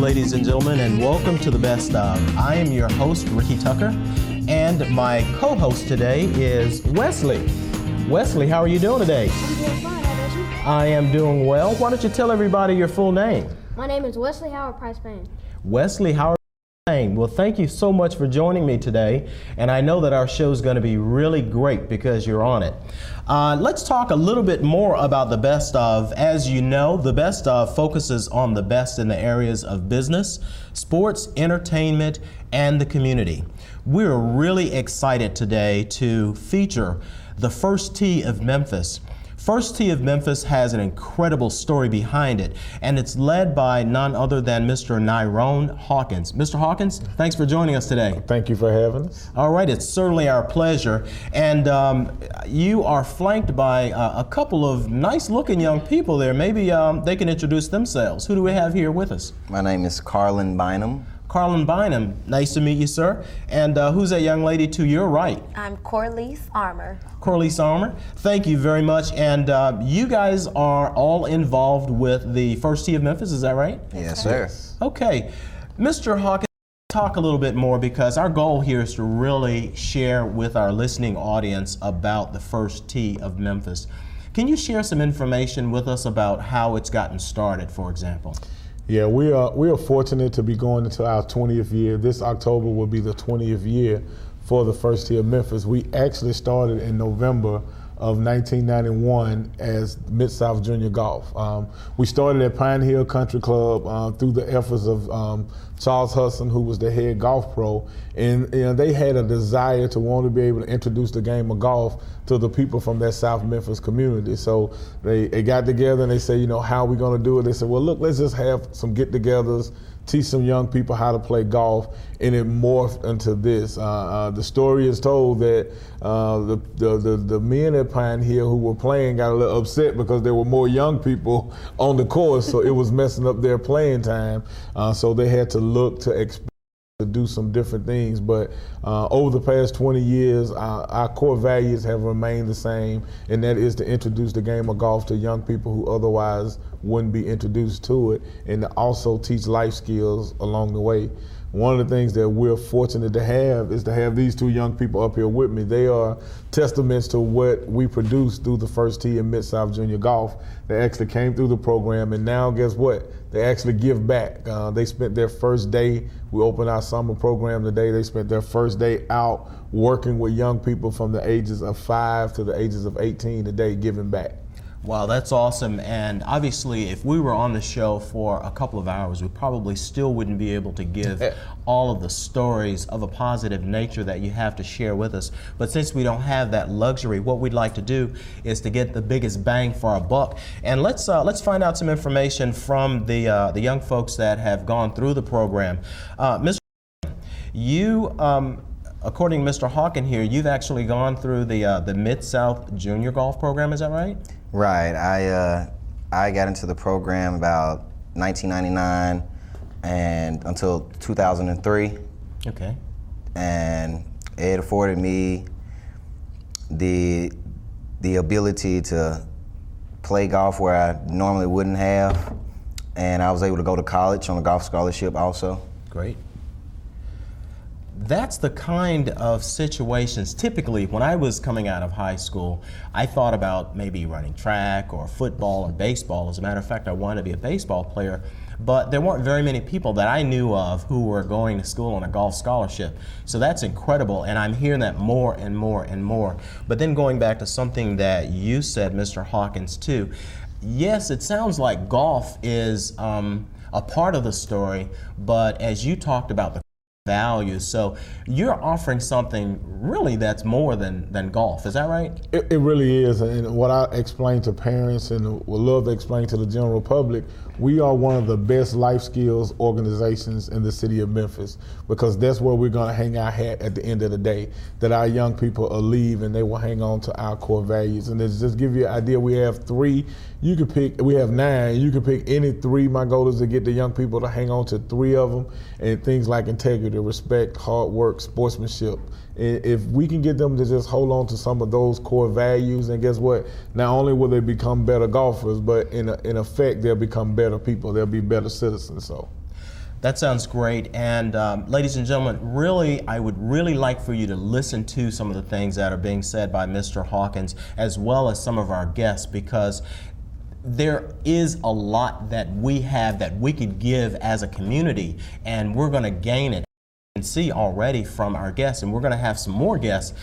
ladies and gentlemen, and welcome to the Best Of. I am your host, Ricky Tucker, and my co-host today is Wesley. Wesley, how are you doing today? I'm doing fine. How about you? I am doing well. Why don't you tell everybody your full name? My name is Wesley Howard Price Payne. Wesley Howard. Well, thank you so much for joining me today, and I know that our show is going to be really great because you're on it. Let's talk a little bit more about the Best Of. As you know, the Best Of focuses on the best in the areas of business, sports, entertainment, and the community. We're really excited today to feature the First Tee of Memphis. First Tee of Memphis has an incredible story behind it, and it's led by none other than Mr. Nyrone Hawkins. Mr. Hawkins, thanks for joining us today. Thank you for having us. All right, it's certainly our pleasure. And you are flanked by a couple of nice-looking young people there. Maybe they can introduce themselves. Who do we have here with us? My name is Carlin Bynum. Carlin Bynum, nice to meet you, sir. And who's that young lady to your right? I'm Corliss Armour. Corliss Armour, thank you very much. And you guys are all involved with the First Tee of Memphis, is that right? Yes, sir. Okay. Mr. Hawkins, talk a little bit more because our goal here is to really share with our listening audience about the First Tee of Memphis. Can you share some information with us about how it's gotten started, for example? Yeah, we are fortunate to be going into our 20th year. This October will be the 20th year for the First Tee of Memphis. We actually started in November of 1991 as MidSouth Junior Golf. We started at Pine Hill Country Club through the efforts of Charles Hudson, who was the head golf pro, and they had a desire to want to be able to introduce the game of golf to the people from that South Memphis community. So they got together and they said, how are we going to do it? They said, well, look, let's just have some get-togethers, teach some young people how to play golf, and it morphed into this. The story is told that the men at Pine Hill who were playing got a little upset because there were more young people on the course, so it was messing up their playing time. So they had to look to expand to do some different things, but over the past 20 years, our core values have remained the same, and that is to introduce the game of golf to young people who otherwise wouldn't be introduced to it, and to also teach life skills along the way. One of the things that we're fortunate to have is to have these two young people up here with me. They are testaments to what we produced through the First Tee and MidSouth Junior Golf. They actually came through the program, and now guess what? They actually give back. They spent their first day, we opened our summer program today, they spent their first day out working with young people from the ages of 5 to the ages of 18 today, giving back. Wow, that's awesome. And obviously, if we were on the show for a couple of hours, we probably still wouldn't be able to give all of the stories of a positive nature that you have to share with us. But since we don't have that luxury, what we'd like to do is to get the biggest bang for our buck. And let's find out some information from the young folks that have gone through the program. Mr. You, according to Mr. Hawkins here, you've actually gone through the MidSouth Junior Golf program, is that right? Right. I got into the program about 1999 and until 2003. Okay. And it afforded me the ability to play golf where I normally wouldn't have, and I was able to go to college on a golf scholarship also. Great. That's the kind of situations, typically when I was coming out of high school, I thought about maybe running track or football or baseball. As a matter of fact, I wanted to be a baseball player, but there weren't very many people that I knew of who were going to school on a golf scholarship. So that's incredible, and I'm hearing that more and more and more. But then going back to something that you said, Mr. Hawkins, too, yes, it sounds like golf is a part of the story, but as you talked about the values. So you're offering something really that's more than golf, is that right? It really is, and what I explain to parents and would love to explain to the general public, we are one of the best life skills organizations in the city of Memphis, because that's where we're gonna hang our hat at the end of the day, that our young people will leave and they will hang on to our core values. And just give you an idea, we have 3, you could pick, we have 9, you could pick any 3. My goal is to get the young people to hang on to 3 of them, and things like integrity, respect, hard work, sportsmanship. If we can get them to just hold on to some of those core values, and guess what? Not only will they become better golfers, but in effect, they'll become better people. They'll be better citizens. So, That sounds great. And ladies and gentlemen, really, I would really like for you to listen to some of the things that are being said by Mr. Hawkins, as well as some of our guests, because there is a lot that we have that we could give as a community, and we're going to gain it. You can see already from our guests, and we're going to have some more guests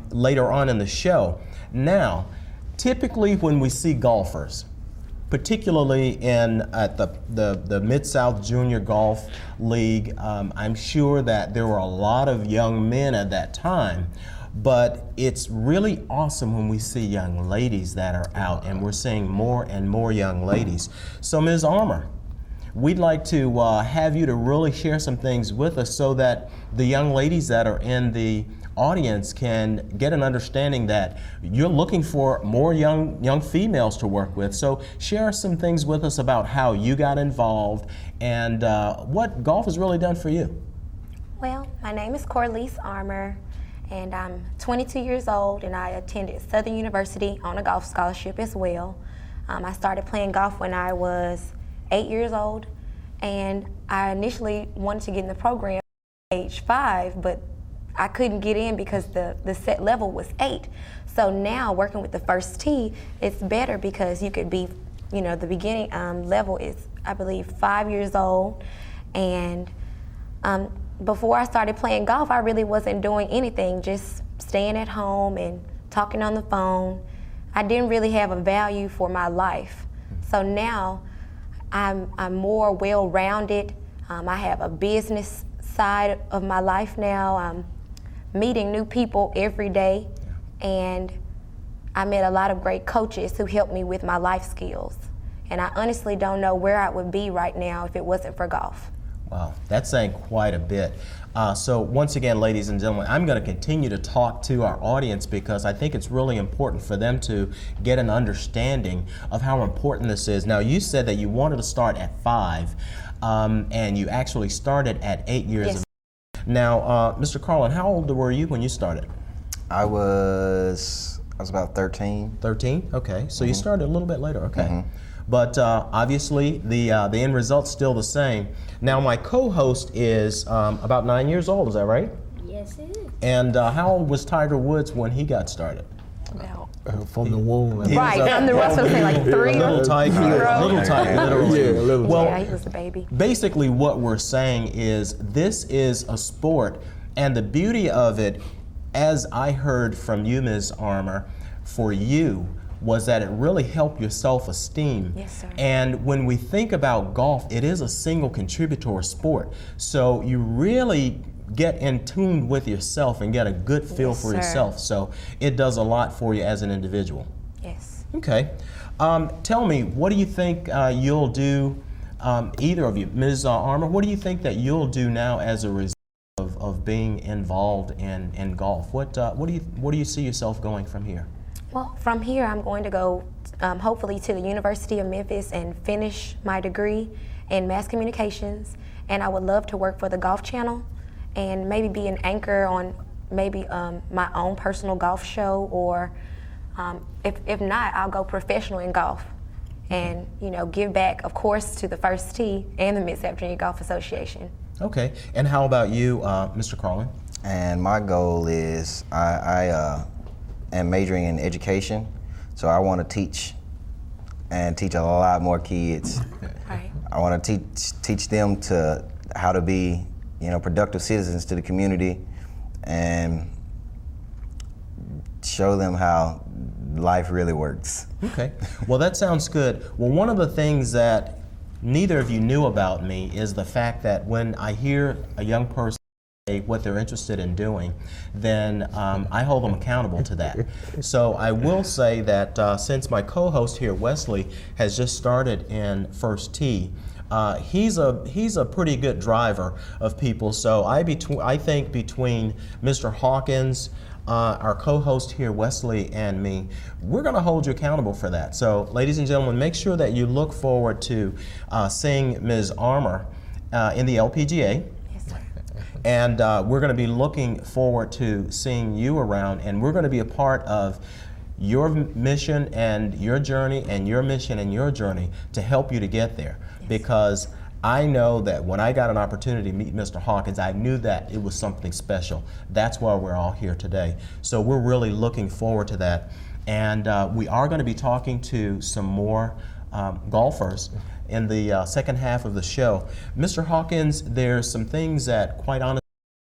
later on in the show. Now, typically when we see golfers, particularly at the MidSouth Junior Golf League, I'm sure that there were a lot of young men at that time, but it's really awesome when we see young ladies that are out, and we're seeing more and more young ladies. So Ms. Armour, we'd like to have you to really share some things with us so that the young ladies that are in the audience can get an understanding that you're looking for more young females to work with. So share some things with us about how you got involved and what golf has really done for you. Well, my name is Corliss Armour, and I'm 22 years old, and I attended Southern University on a golf scholarship as well. I started playing golf when I was 8 years old, and I initially wanted to get in the program at age 5, but I couldn't get in because the set level was 8. So now working with the first tee, it's better because you could be, the beginning level is, I believe, 5 years old. And before I started playing golf, I really wasn't doing anything, just staying at home and talking on the phone. I didn't really have a value for my life. So now I'm more well-rounded. I have a business side of my life now. I'm meeting new people every day, and I met a lot of great coaches who helped me with my life skills. And I honestly don't know where I would be right now if it wasn't for golf. Wow, that's saying quite a bit. So once again, ladies and gentlemen, I'm going to continue to talk to our audience because I think it's really important for them to get an understanding of how important this is. Now, you said that you wanted to start at 5, and you actually started at 8 years Yes. of age. Now, Mr. Carlin, how old were you when you started? I was about 13. 13? Okay, so you started a little bit later, okay. But obviously, the end result's still the same. Now, my co-host is about 9 years old, is that right? Yes, it is. And how old was Tiger Woods when he got started? About From the womb. right, I'm the rest of say like 3 Little Tiger, little Tiger, literally. Yeah, a little. Well, yeah, he was a baby. basically what we're saying is this is a sport, and the beauty of it, as I heard from you, Ms. Armour, for you, was that it really helped your self-esteem. Yes, sir. And when we think about golf, it is a single contributor sport. So you really get in tune with yourself and get a good feel Yes, for sir. yourself. So it does a lot for you as an individual. Yes. Okay. Tell me, what do you think you'll do, either of you, Ms. Armour, what do you think that you'll do now as a result of being involved in golf? What do you see yourself going from here? Well, from here, I'm going to go hopefully to the University of Memphis and finish my degree in mass communications. And I would love to work for the Golf Channel and maybe be an anchor on maybe my own personal golf show, or if not, I'll go professional in golf and give back, of course, to the First Tee and the MidSouth Junior Golf Association. Okay. And how about you, Mr. Carlin? And my goal is I am majoring in education, so I want to teach a lot more kids. Right. I want to teach them to how to be, productive citizens to the community, and show them how life really works. Okay. Well, that sounds good. Well, one of the things that neither of you knew about me is the fact that when I hear a young person say what they're interested in doing, then I hold them accountable to that. So I will say that since my co-host here, Wesley, has just started in First Tee, he's a pretty good driver of people. So I think between Mr. Hawkins, our co-host here, Wesley, and me, we're going to hold you accountable for that. So, ladies and gentlemen, make sure that you look forward to seeing Ms. Armour in the LPGA. Yes, sir. And we're going to be looking forward to seeing you around, and we're going to be a part of your mission and your journey, and your mission and your journey to help you to get there. Yes. Because I know that when I got an opportunity to meet Mr. Hawkins, I knew that it was something special. That's why we're all here today. So we're really looking forward to that. And we are going to be talking to some more golfers in the second half of the show. Mr. Hawkins, there's some things that, quite honestly,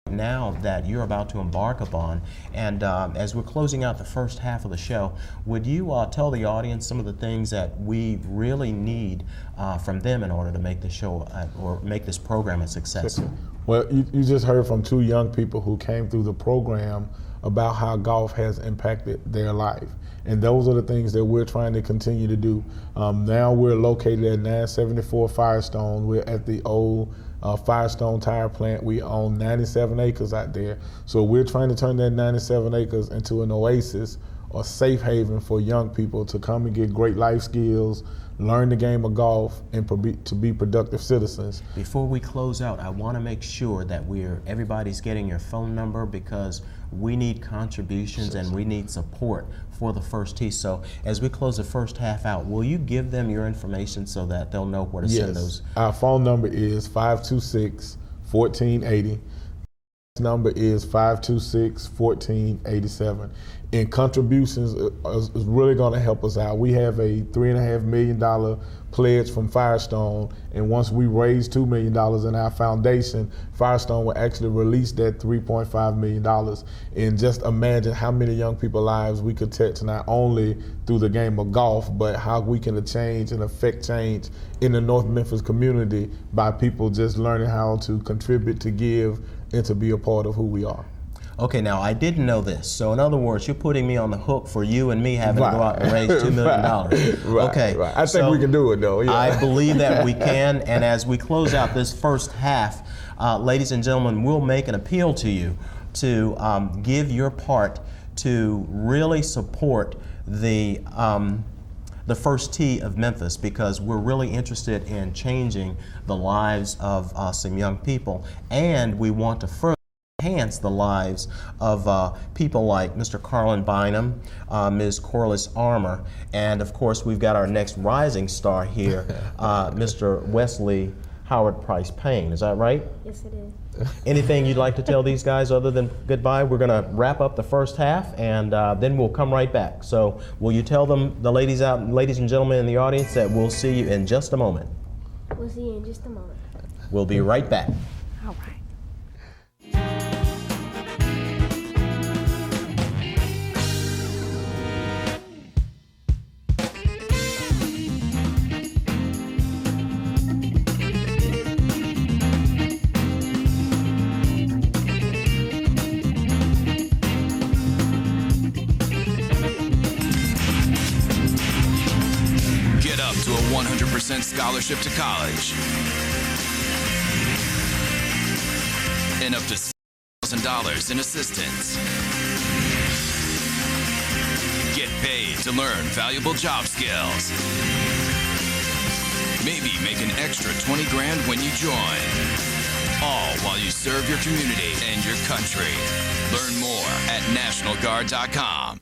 now that you're about to embark upon, and as we're closing out the first half of the show, would you tell the audience some of the things that we really need from them in order to make the show or make this program a success? Well, you just heard from two young people who came through the program about how golf has impacted their life. And those are the things that we're trying to continue to do. Now we're located at 974 Firestone. We're at the old Firestone Tire Plant. We own 97 acres out there. So we're trying to turn that 97 acres into an oasis or safe haven for young people to come and get great life skills, learn the game of golf, and to be productive citizens. Before we close out, I want to make sure that everybody's getting your phone number, because we need contributions and we need support for the First Tee. So as we close the first half out, will you give them your information so that they'll know where to send those? Our phone number is 526-1480. Number is 526-1487. And contributions is really going to help us out. We have a $3.5 million pledge from Firestone, and once we raise $2 million in our foundation, Firestone will actually release that $3.5 million. And just imagine how many young people's lives we could touch, not only through the game of golf, but how we can change and affect change in the North Memphis community by people just learning how to contribute, to give, and to be a part of who we are. Okay, now I didn't know this. So in other words, you're putting me on the hook for you and me having to go out and raise $2 million. Okay. Right. I think we can do it, though. Yeah. I believe that we can. And as we close out this first half, ladies and gentlemen, we'll make an appeal to you to give your part to really support the First Tee of Memphis, because we're really interested in changing the lives of some young people, and we want to further enhance the lives of people like Mr. Carlin Bynum, Ms. Corliss Armour, and of course we've got our next rising star here, Mr. Wesley Howard Price Payne. Is that right? Yes, it is. Anything you'd like to tell these guys other than goodbye? We're going to wrap up the first half, and then we'll come right back. So will you tell them, the ladies and gentlemen in the audience, that we'll see you in just a moment? We'll see you in just a moment. We'll be right back. All right. To a 100% scholarship to college and up to $6,000 in assistance. Get paid to learn valuable job skills. Maybe make an extra 20 grand when you join. All while you serve your community and your country. Learn more at NationalGuard.com.